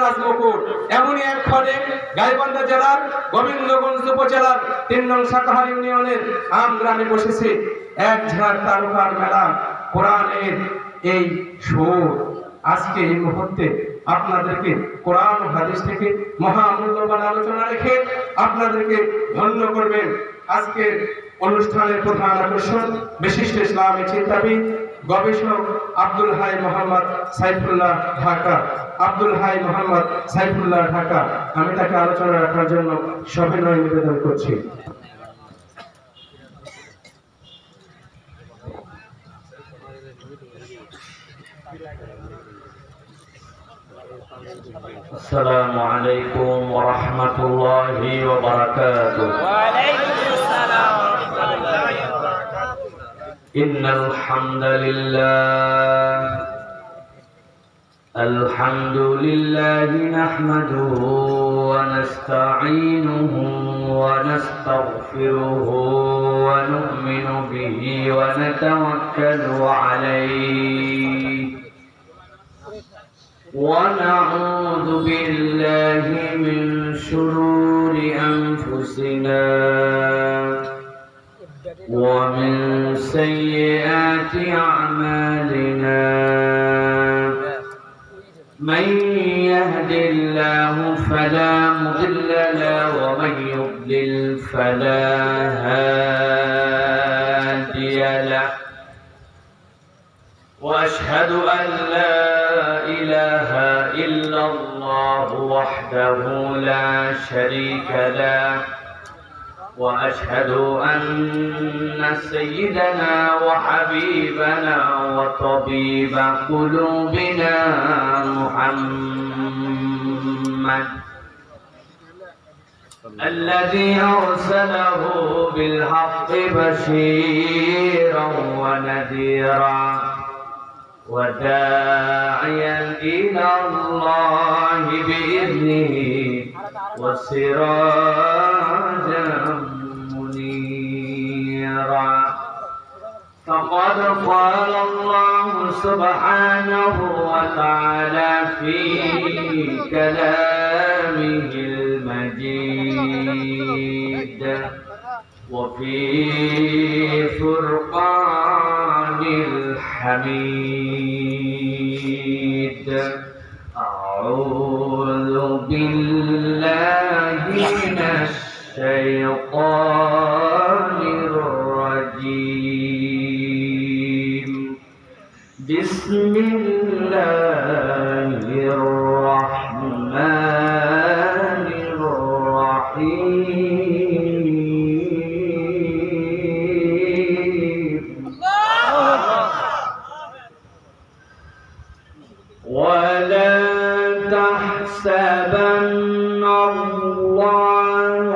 রাজমুকুট এমনই এক খনে গাইবান্ধা জেলার গোবিন্দগঞ্জ উপজেলার ৩ নং সাকাহার ইউনিয়নের আম গ্রামে বসেছে এক ঝাড় তারকার মেলা কোরআনের এই সুর। আজকে এই মুহূর্তে আপনাদেরকে কোরআন ও হাদিস থেকে মহামূল্যবান আলোচনা রেখে আপনাদেরকে ধন্য করবেন আজকের অনুষ্ঠানের প্রধান আকর্ষণ বিশিষ্ট ইসলামী চিন্তাবিদ গবেষক আব্দুল হাই মোহাম্মদ সাইফুল্লাহ ঢাকা। আব্দুল হাই মোহাম্মদ সাইফুল্লাহ ঢাকা, আমি তাকে আলোচনা রাখার জন্য সবিনয় নিবেদন করছি। السلام عليكم ورحمة الله وبركاته. وعليكم السلام ورحمة الله وبركاته. إن الحمد لله نحمده ونستعينه ونستغفره ونؤمن به ونتوكل عليه ونعوذ بالله من شرور أنفسنا ومن سيئات أعمالنا من يهد الله فلا مضل له ومن يضلل فلا هادي له وأشهد أن لا إله إلا الله وحده لا شريك له وأشهد أن سيدنا وحبيبنا وطبيب قلوبنا محمد الذي أرسله بالحق بشيرا ونذيرا وداعيا إلى الله بإذنه وسراجا منيرا. فقد قال الله سبحانه وتعالى في كلامه المجيد وفي فرقان الحميد. أعوذ بالله من الشيطان الرجيم. بسم الله الرحمن الرحيم. ولا تحسبن الله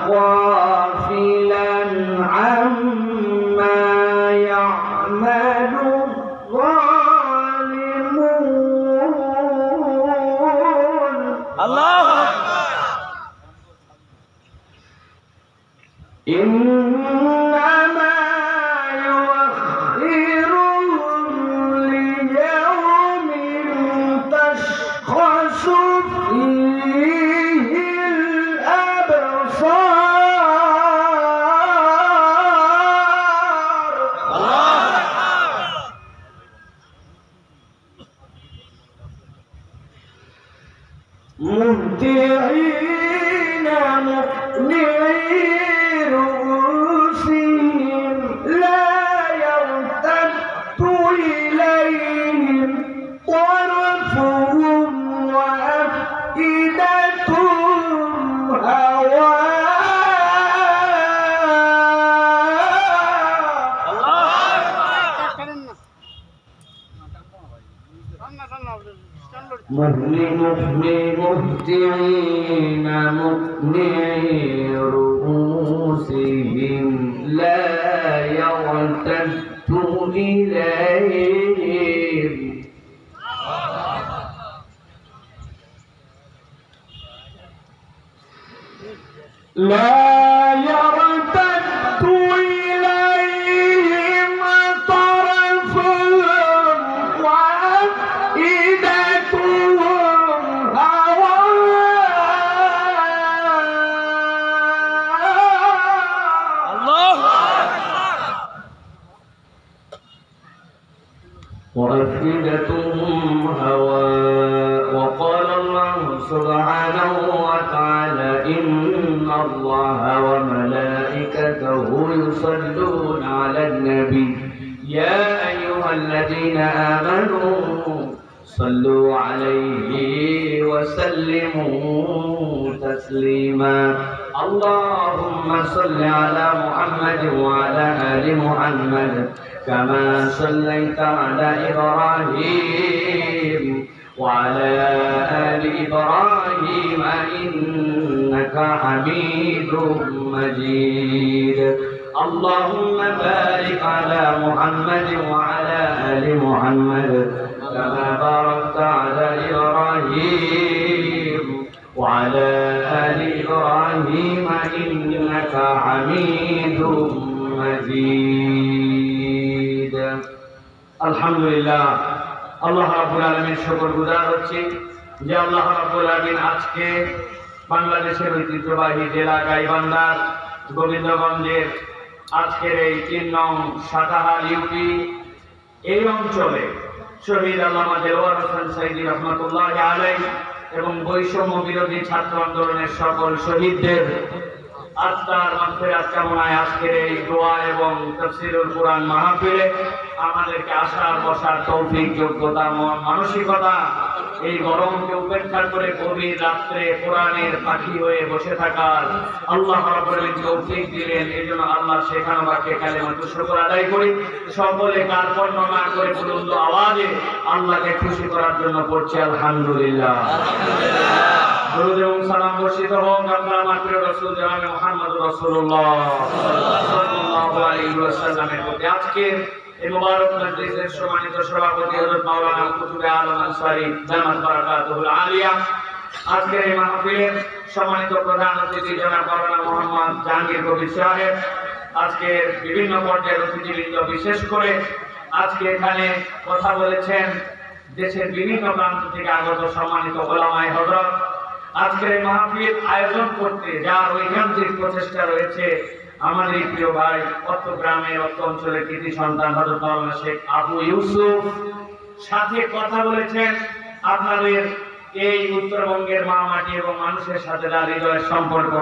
غافلا عما يعمل الظالمون. الله إنما يؤخرهم ليوم تشخص فيه الأبصار. مهطعين مقنعي رؤوسهم لا يرتد إليهم طرفهم وأفئدتهم هواء. مهطعين مقنعي رؤوسهم لا يرتد إليهم طرفهم وأفئدتهم هواء. الذين آمنوا صلوا عليه وسلموا تسليما اللهم صل على محمد وعلى آل محمد كما صليت على إبراهيم وعلى آل إبراهيم إنك حميد مجيد اللهم بارك على محمد وعلى آل محمد كما باركت على إبراهيم وعلى آل إبراهيم إنك حميد مجيد الحمد لله আল্লাহ রাব্বুল আলামিন শুকরগুজার হচ্ছি যে আল্লাহ রাব্বুল আলামিন আজকে বাংলাদেশের ঐতিহ্যবাহী জেলা গাইবান্ধার গোবিন্দগঞ্জের আজকের এই ৩ নং সাকাহার ইউপি এই অঞ্চলে শহীদ আল্লামা দেওয়ার হোসেন সাইদি রহমতুল্লাহি আলাইহি এবং বৈষম্য বিরোধী ছাত্র আন্দোলনের সকল শহীদদের আত্মার মাগফিরাত কামনায় আজকের এই দোয়া এবং তাফসীরুল কুরআন মাহফিলে আমাদেরকে আসার বসার তৌফিক যোগ্যতা মানসিকতা এই গরমকে উপেক্ষা করে গভীর রাত্রে কোরআনের পাখি হয়ে বসে থাকার আল্লাহ রাব্বুল আলামিন তৌফিক দিলেন। এজন্য আল্লাহ শেখানো বাক্যে কালেমাতুল শুকর আদায় করি। সকলে কার্পণ্য না করে বুলন্দ আওয়াজে আল্লাহকে খুশি করার জন্য পড়ছি আলহামদুলিল্লাহ। দরুদ এবং সালাম বর্ষিত হোক আপনার আমার প্রিয় রাসূল জনাব মুহাম্মদ রাসূলুল্লাহ সাল্লাল্লাহু আলাইহি ওয়াসাল্লামের প্রতি। আজকে এই মুবারক মজলিসের সম্মানিত সভাপতি হযরত মাওলানা কুতুবে আলম আনসারী দামাত বারাকাতুহুল আলিয়া, আজকের এই মাহফিলের সম্মানিত প্রধান অতিথি জনাব মাওলানা মোহাম্মদ জাহাঙ্গীর কবির সাহেব, আজকের বিভিন্ন পর্যায়ের অতিথিবৃন্দ, বিশেষ করে আজকে এখানে কথা বলেছেন দেশের বিভিন্ন প্রান্ত থেকে আগত সম্মানিত ওলামায়ে হযরত। আজকের এই মাহফিল আয়োজন করতে যার ঐকান্তিক প্রচেষ্টা রয়েছে আমাদের প্রিয় ভাই অত্র গ্রামের অত্র অঞ্চলের কৃতি সন্তান হযরত মাওলানা শেখ আবু ইউসুফ, সাথে কথা বলেছেন আপনাদের এই উত্তরবঙ্গের মা মাটি এবং মানুষের সাথে যার হৃদয়ের সম্পর্ক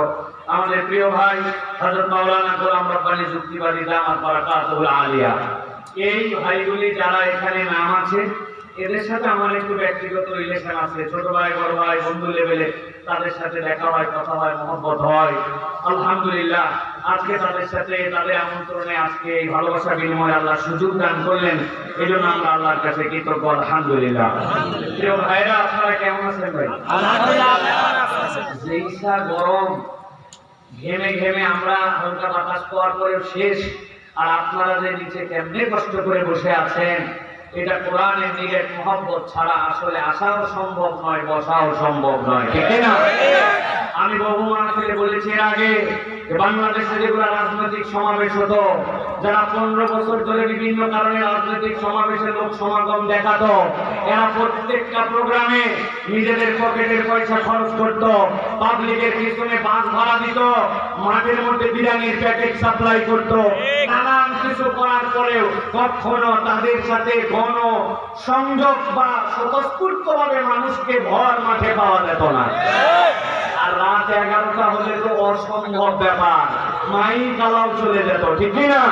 আমাদের প্রিয় ভাই হযরত মাওলানা গোলাম রব্বানী যুক্তিবাদী দামাত বারাকাতুহুল আলিয়া। এই ভাইগুলি যারা এখানে নাম আছে এদের সাথে আমার একটু ব্যক্তিগত রিলেশন আছে, ছোট ভাই বড় ভাই বন্ধু লেভেলে তাদের সাথে দেখা হয়, কথা হয়, মহব্বত হয়। আলহামদুলিল্লাহ আজকে তাদের সাথে তাদের আমন্ত্রণে আজকে এই ভালোবাসা বিনিময়ে আল্লাহ সুযোগ দান করলেন, এই জন্য আমরা আল্লাহর কাছে কৃতজ্ঞ আলহামদুলিল্লাহ। প্রিয় ভাইরা আপনারা কেমন আছেন ভাই? যেইসা গরম, ঘেমে ঘেমে আমরা হালকা বাতাস পাওয়ার পরেও শেষ, আর আপনারা যে নিচে কেমনে কষ্ট করে বসে আছেন, এটা কোরআনের নিরেট মহব্বত ছাড়া আসলে আসাও সম্ভব নয়, বসাও সম্ভব নয়, ঠিক না? আমি বহু মাহফিলে বলেছি এর আগে বাংলাদেশে যেগুলো রাজনৈতিক সমাবেশ হতো, যারা 15 বছর ধরে বিভিন্ন কারণে রাজনৈতিক সমাবেশে লোক সমাগম দেখাতো, এরা প্রত্যেকটা প্রোগ্রামে নিজেদের পকেটের পয়সা খরচ করত, পাবলিকের পিছনে বাস ভাড়া দিত, মাঠের মধ্যে বিরিয়ানির প্যাকেট সাপ্লাই করত, নানান কিছু করার পরেও কখনো তাদের সাথে গণ সংযোগ বা স্বতঃস্ফূর্তভাবে মানুষকে ভর মাঠে পাওয়া যেত না। আর রাত 11টা হলে তো অসম্ভব ব্যাপার, মাইক আলাও চলে যেত, ঠিক না?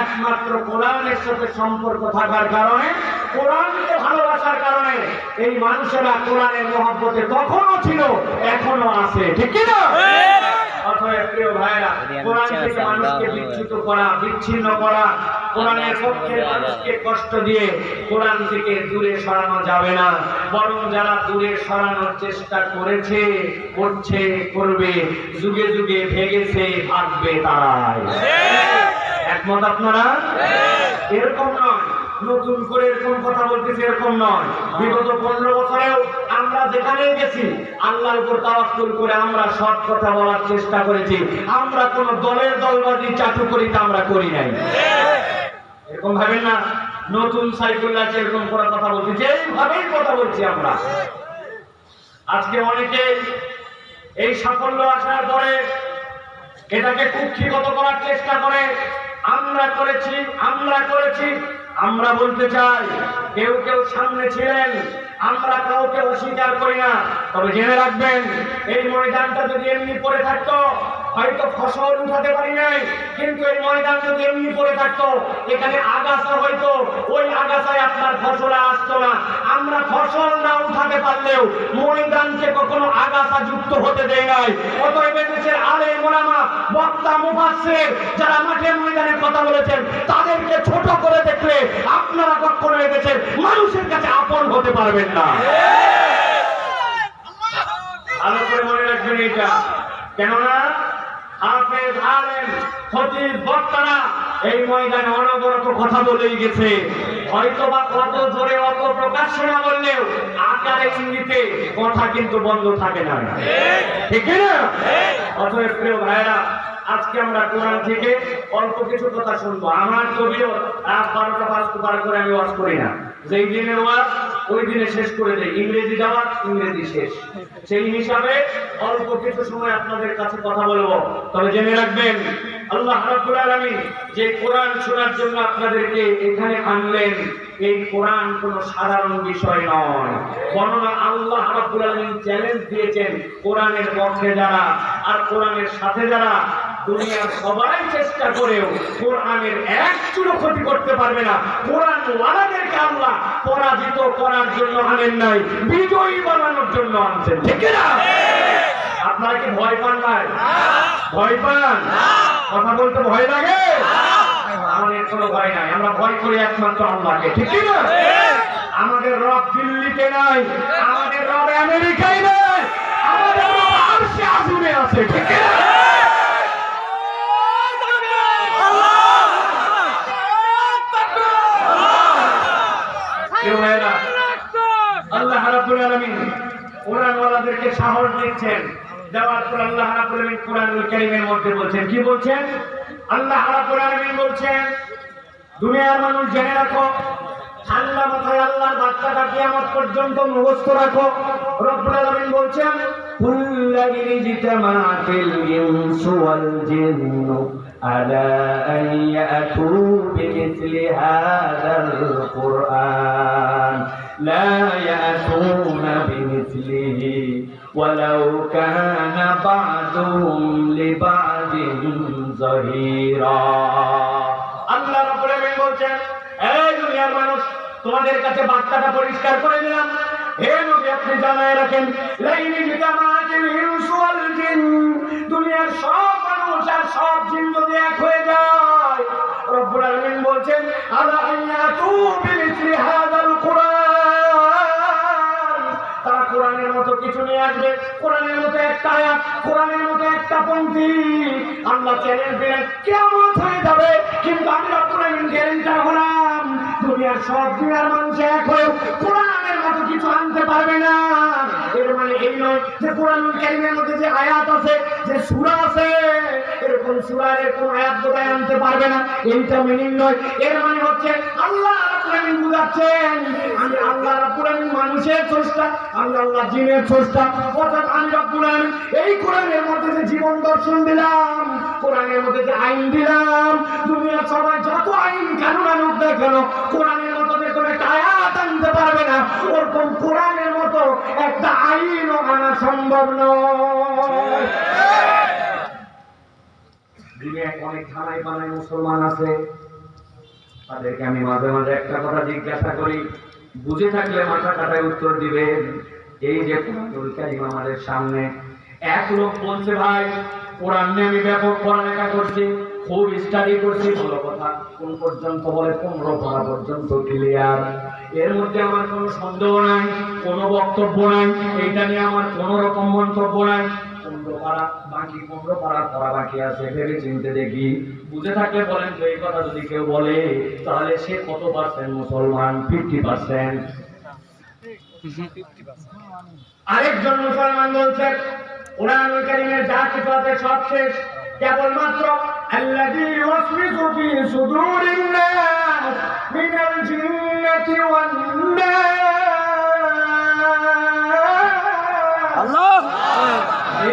একমাত্র কোরআনের সাথে সম্পর্ক থাকার কারণে, কোরআনকে ভালোবাসার কারণে এই মানুষেরা কোরআনের মহব্বতে তখনও ছিল, এখনো আছে, ঠিক না? অতএব প্রিয় ভাইরা, কোরআন থেকে মানুষকে বিচ্যুত করা, বিচ্ছিন্ন করা, কোরআনের পক্ষে মানুষকে কষ্ট দিয়ে কোরআন থেকে দূরে সরানো যাবে না। বরং যারা দূরে সরানোর চেষ্টা করেছে, করছে, করবে, যুগে যুগে ভেগেছে, ভাগবে তারাই। একমত আপনারা? এরকম নয়, নতুন করে এরকম কথা বলতেছি এরকম নয়। বিগত 15 বছরেও আমরা যেখানে গেছি আল্লাহর উপর তাওয়াক্কুল করে আমরা সৎ কথা বলার চেষ্টা করেছি। আমরা কোন দলের দলবাজি চাটুকরিতা আমরা করি নাই। এরকম ভাবেন না নতুন সাইকেল আছে এরকম করে কথা বলছি, যেইভাবেই কথা বলছি আমরা। আজকে অনেকে এই সাফল্য আসার পরে এটাকে কুক্ষিগত করার চেষ্টা করে, আমরা করেছি, আমরা করেছি। আমরা বলতে চাই, কেউ কেউ সামনে ছিলেন, আমরা কাউকে অস্বীকার করি না। তবে জেনে রাখবেন, এই ময়দানটা যদি এমনি পড়ে থাকতো, হয়তো ফসল উঠাতে পারি নাই, কিন্তু এই ময়দান যদি এমনি পড়ে থাকতো, এখানে আগাছা হয়তো, ওই আগাছায় আপনার ফসল আসতো না। আমরা ফসল না উঠাতে পারলেও ময়দানকে কখনো আগাছা যুক্ত হতে দেয় নাই। অতএব দেশের আলেম ওলামা, বক্তা, মুফাসসির যারা মাঠে ময়দানে কথা বলেছেন, তাদেরকে ছোট করে দেখলে আপনারা কখনো এদেশের মানুষের কাছে আপন হতে পারবেন না। ভালো করে মনে রাখবেন এটা, কেননা হাফেজ, আলেম, খতিব, বক্তারা এই ময়দানে অনবরত কথা বলেই গেছে। হয়তোবা কত জোরে অত প্রকাশ্যে না বললেও আকারে ইঙ্গিতে কথা কিন্তু বন্ধ থাকে না, ঠিক না? অতএব প্রিয় ভাইরা, আজকে আমরা কোরআন থেকে অল্প কিছু কথা শুনবো। আমার কবিও রাত 12টা 5 পার করে আমি ওয়াজ করি না। যেই দিনের ওয়াজ ওই দিনে শেষ করে দেয়, ইংরেজি দেওয়া ইংরেজি শেষ। সেই হিসাবে অল্প কিছু সময় আপনাদের কাছে কথা বলবো। তবে জেনে রাখবেন, আল্লাহ রাব্বুল আলামিন যে কোরআন শোনার জন্য আপনাদেরকে এখানে আনলেন, এই কোরআন কোনো সাধারণ বিষয় নয়। বরং আল্লাহ রাব্বুল আলামিন চ্যালেঞ্জ দিয়েছেন কোরআনের পক্ষে যারা আর কোরআনের সাথে যারা, দুনিয়ার সবাই চেষ্টা করেও কোরআনের এক চুলো ক্ষতি করতে পারবে না। কোরআন ওয়ালাদেরকে আল্লাহ পরাজিত করার জন্য আনেন নাই, বিজয়ী বানানোর জন্য আনছেন, ঠিক না? আপনারা কি ভয় পান নাই? ভয় পান? কথা বলতে ভয় লাগে? আমাদের কোনো ভয় নাই, আমরা ভয় করি একমাত্র আল্লাহকে, ঠিক না? আমাদের রব দিল্লিতে নাই, আমাদের রব আমেরিকায় নাই, আমাদের রব আরশে আজিমে আছে, ঠিক না? আল্লাহ রাব্বুল আলামিন কোরআন ওয়ালাদেরকে সাহস দিচ্ছেন। দেওয়ার পর আল্লাহ রাব্বুল আলামিন কোরআনুল কারীমের মধ্যে বলছেন, কি বলছেন? আল্লাহ রাব্বুল আলামিন বলছেন, দুনিয়ার মানুষ জেনে রাখো, ঠান্ডা মাথায় আল্লাহর বার্তাটা কিয়ামত পর্যন্ত মুখস্থ রাখো। রব্বুল আলামিন বলছেন, কুল্লাযী জিতামাতিল ইনসু ওয়াল জিন্নু আলা আন ইয়াতু বিমিসলি হাযাল কুরআন লা ইয়াতুনা বিমিসলিহি ওয়ালাউ কানা বা'দুহুম লিবা'দিন যাহিরা। আল্লাহ রাব্বুল আলামিন বলছেন, এই দুনিয়ার মানুষ, তোমাদের কাছে বার্তাটা পরিষ্কার করে দিলাম। হে নবী, আপনি জানায় রাখেন, লাইনি জিতামাতিল ইনসু ওয়াল জিন, দুনিয়ার সব মানুষ আর সব জিন যদি এক হয়ে যায়, রব্বুল আলামিন বলছেন, আলা আইয়াতু বিমিসলি হাযাল কুরআন, তারা কোরআনের মতো কিছু নিয়ে আসবে, কোরআনের মতো একটা আয়াত, কোরআনের মতো একটা পংক্তি। আল্লাহ চ্যালেঞ্জ দিলেন, কিয়ামত হয়ে যাবে, কিন্তু আমি রব্বুল আলামিন গ্যারান্টার হলাম, দুনিয়ার সব দুনিয়ার মানুষ এক হয়ে কোরআনের মতো কিছু আনতে পারবে না। এর মানে এই নয় যে কোরআনুল কারীমের মধ্যে যে আয়াত আছে, যে সূরা আছে, এরকম সূরার কোন আয়াত বোধহয় আনতে পারবে না, এইটা মিনিং নয়। এর মানে হচ্ছে আল্লাহ রাব্বুল আলামিন বুঝাচ্ছেন, আমি আল্লাহ রাব্বুল আলামিন মানুষের স্রষ্টা, আমি আল্লাহ জিনের স্রষ্টা। অর্থাৎ আমি রাব্বুল আলামিন এই কোরআনের মধ্যে যে জীবন দর্শন দিলাম, কোরআনের মধ্যে যে আইন দিলাম, দুনিয়ার সবাই যত আইন কানুন আনুক না কেন, কোরআনের মতো যে কোনো একটা আয়াত আনতে পারবে না। ওরকম কোরআনের মতো একটা আইনও আনা সম্ভব নয়। দুনিয়ায় অনেক থানায় বানায় মুসলমান আছে, তাদেরকে আমি মাঝে মাঝে একটা কথা জিজ্ঞাসা করি, বুঝে থাকলে মাথা কাটায় উত্তর দিবেন। এই যে কোরআনুল কারীম আমাদের সামনে, এক লোক বলছে, ভাই কোরআন নিয়ে আমি ব্যাপক পড়ালেখা করছি, খুব স্টাডি করছি, ভালো কথা, কোন পর্যন্ত বলে 15 পারা পর্যন্ত ক্লিয়ার, এর মধ্যে আমার কোনো সন্দেহ নাই, কোনো বক্তব্য নাই, এইটা নিয়ে আমার কোনো রকম মন্তব্য নাই। 15 পারা বাকি, 15 পারা পড়া বাকি আছে, ভেবে চিনতে দেখি। বুঝে থাকলে বলেন তো, এই কথা যদি কেউ বলে তাহলে সে কত পার্সেন্ট মুসলমান? 50%। আরেকজন মুসলমান বলছেন, কোরআনুল কারীমের যা কিছু আছে সব শেষ, কেবলমাত্র আল্লাযী ইউসবিহু ফি সুদুরিন নাস মিনাল জিন্নাতি ওয়ান নাস। আল্লাহ,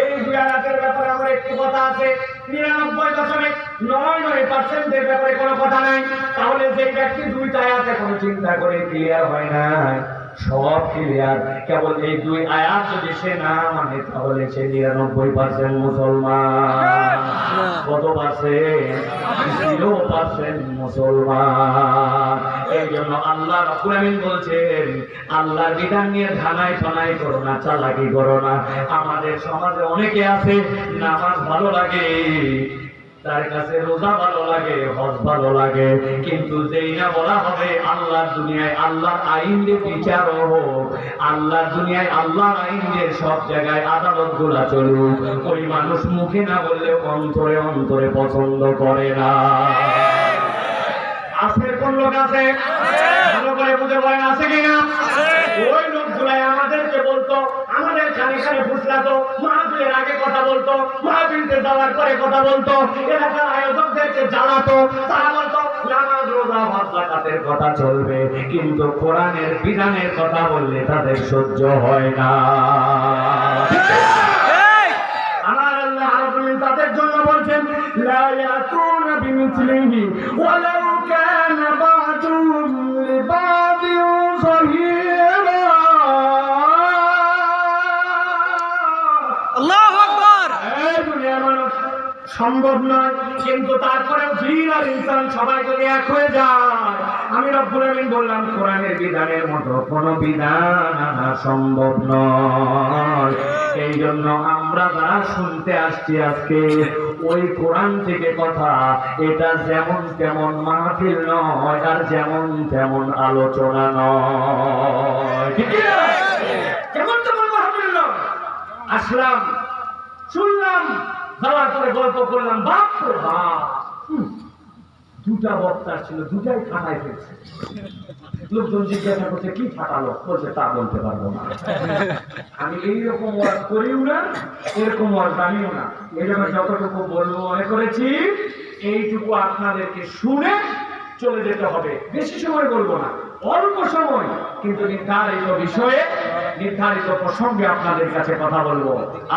এই জিয়ারাতের ব্যাপারে আমার একটু কথা আছে, 99.99% এর ব্যাপারে কোনো কথা নাই। তাহলে যে ব্যক্তি দুইটা আয়াত এখনো চিন্তা করে ক্লিয়ার হয় না, সব ক্লিয়ার। কেবল এই দুই আয়াত যদি সে না মানে তাহলে সে 99% মুসলমান। কত পার্সেন্ট? 0% মুসলমান। এই জন্য আল্লাহ রাব্বুল আলামিন বলছেন, আল্লাহর বিধান নিয়ে ধানাই ফানাই করো না, চালাকি করো না। আমাদের সমাজে অনেকে আছে নামাজ ভালো লাগে, তার কাছে রোজা ভালো লাগে, হজ ভালো লাগে, কিন্তু যেই না বলা হবে আল্লাহর দুনিয়ায় আল্লাহর আইন দিয়ে বিচার হোক, আল্লাহর দুনিয়ায় আল্লাহর আইন দিয়ে সব জায়গায় আদালত গুলা চলুক, ওই মানুষ মুখে না বললে অন্তরে অন্তরে পছন্দ করে না। আজকের কোন লোক আছে ভালো করে বুঝে বলেন, আছে কিনা? ওই লোকগুলাই আমাদেরকে বলতো, আমাদের খালি খালি ফুসলাতো, মাহফিলের আগে কথা বলতো, মাহফিলতে যাওয়ার পরে কথা বলতো, এলাকার আয়োজকদেরকে জ্বালাতো, তারা বলতো নামাজ রোজা হজ যাকাতের কথা চলবে, কিন্তু কোরআনের বিধানের কথা বললে তাদের সহ্য হয় না। আমার আল্লাহ রাব্বুল আলামিন তাদের জন্য বলছেন, লা ইয়াতুনা বিমিসলিহি ওয়ালাউ কানা বা'দুহুম লিবা'দিন যাহিরা। আল্লাহু আকবার। এই দুনিয়ার মানুষ সম্ভব নয়, কিন্তু তারপরেও জিন আর ইনসান সবাই যদি এক হয়ে যায়, আমি রব্বুল আলামিন বললাম কোরআনের বিধানের মতো কোনো বিধান আনা সম্ভব নয়। এই জন্য আমরা যারা শুনতে আসছি আজকে ওই কোরআন থেকে কথা, এটা যেমন তেমন মাহফিল নয় আর যেমন তেমন আলোচনা নয়, ঠিক না? যেমন তেমন মাহফিল নয়। আসলাম, শুনলাম, যাওয়ার পরে গল্প করলাম, বাপ রে বাপ, দুটা বক্তা ছিল, দুটাই ফাটাই ফেলছে। লোকজন জিজ্ঞাসা করছে কি ফাটালো, বলছে তা বলতে পারবো না, আমি এইরকম ওয়াজ করিও না, এরকম ওয়াজ জানিও না। এই জন্য যতটুকু বলবো মনে করেছি এইটুকু আপনাদেরকে শুনে চলে যেতে হবে। বেশি সময় বলবো না, অল্প সময়, কিন্তু নির্ধারিত বিষয়ে নির্ধারিত প্রসঙ্গে আপনাদের কাছে কথা বলবো।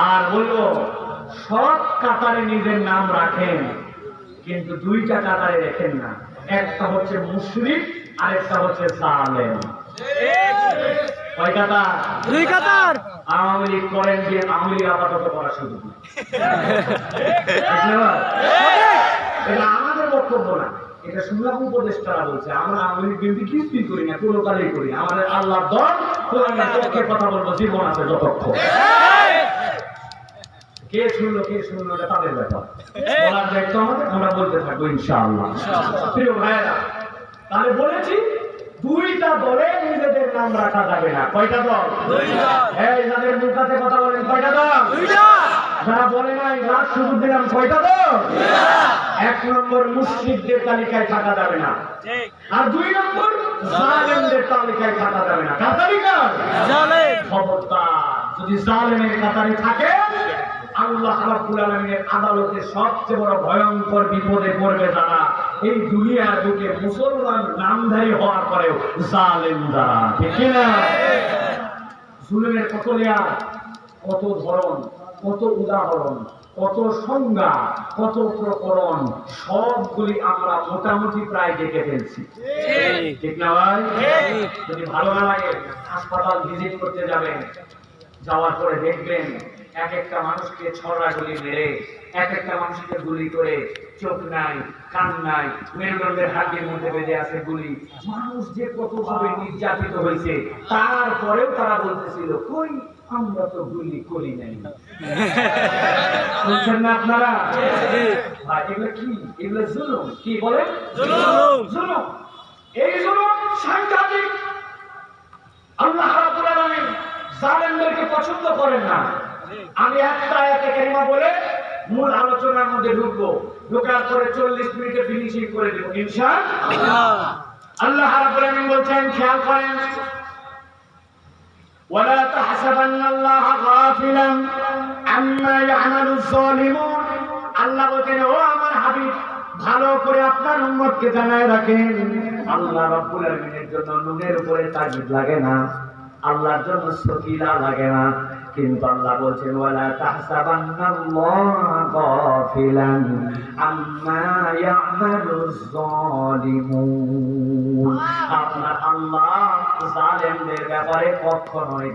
আর বলবো সব কাতারে নিজের নাম রাখেন, কিন্তু দুইটা কাতারে রেখেন না। একটা হচ্ছে মুশরিক, আরেকটা হচ্ছে জালেম। কয় কাতার? দুই কাতার। আওয়ামী লীগ করেন যে আওয়ামী লীগ আপাতত করা শুরু করুন। এটা আমাদের বক্তব্য না, এটা শুনলাম উপদেষ্টারা বলছে। আমরা আওয়ামী লীগ বিএনপি কিছুই করি না, কোনো কালেই করি না। আমাদের আল্লাহর দল, কোরআনের পক্ষে কথা বলবো জীবন আছে যতক্ষণ। কে শুনলো এটা তাদের ব্যাপার, বলার দায়িত্ব আমাদের, আমরা বলতে থাকবো ইনশাআল্লাহ। প্রিয় ভাইয়েরা, তাহলে বলেছি দুইটা দলে নিজেদের নাম রাখা যাবে না। কয়টা দল? এই যাদের মুখ কাছে কথা বলেন, কয়টা দল? যারা বলে নাই রাত সুযোগ দিলাম, কয়টা দল? 1 নম্বর মুশরিকদের তালিকায় থাকা যাবে না, আর 2 নম্বর জালেমদের তালিকায় থাকা যাবে না। কার তালিকায়? জালেম। খবরদার, যদি জালেমের কাতারে থাকে আল্লাহ রাব্বুল আলামিনের আদালতে সবচেয়ে বড় ভয়ঙ্কর বিপদে পড়বে যারা এই দুনিয়ার বুকে মুসলমান নামধারী হওয়ার পরেও জালেম যারা, ঠিক না? জুলুমের কত লেয়ার, কত ধরন, কত উদাহরণ, কত সংজ্ঞা, কত প্রকরণ, সবগুলি আমরা মোটামুটি প্রায় দেখে ফেলছি, ঠিক না ভাই? যদি ভালো না লাগে হাসপাতাল ভিজিট করতে যাবেন, যাওয়ার পরে দেখবেন এক একটা মানুষকে ছড়া গুলি মেরে, এক একটা মানুষকে গুলি করে, চোখ নাই, কান নাই, মেরুদণ্ডের হাড়ের মধ্যে বেঁধে আছে গুলি। মানুষ যে কতভাবে নির্যাতিত হয়েছে, তারপরেও তারা বলতেছিল কই আমরা তো গুলি করি নাই। শুনছেন না আপনারা? ভাই এগুলো কি? এগুলো জুলুম। কি বলে? জুলুম। এই জুলুম সাংঘাতিক। আল্লাহ রাব্বুল আলামিন জালেমদেরকে পছন্দ করেন না। আমি একটা আয়াতে কারিমা বলে মূল আলোচনার মধ্যে ঢুকবো, ঢোকার পরে 40 মিনিটে ফিনিশিং করে দেব ইনশাআল্লাহ। আল্লাহ রাব্বুল আলামিন বলছেন, খেয়াল করেন, ওয়ালা তাহসাবান্নাল্লাহা গাফিলান আম্মা ইয়ামালুজ জালিমুন। আল্লাহ বলেন, ও আমার হাবিব, ভালো করে আপনার উম্মতকে জানায় রাখেন, আল্লাহ রাব্বুল আলামিনের জন্য নুনের উপরে তাগিদ লাগে না, আল্লাহর জন্য সকিলা লাগে না, কিন্তু আল্লাহ বলছেন ওয়ালা তাহসাবান্নাল্লাহা গাফিলান আম্মা ইয়ামালুজ জালিমুন। আপনার আল্লাহ জালেমদের ব্যাপারে কখনোই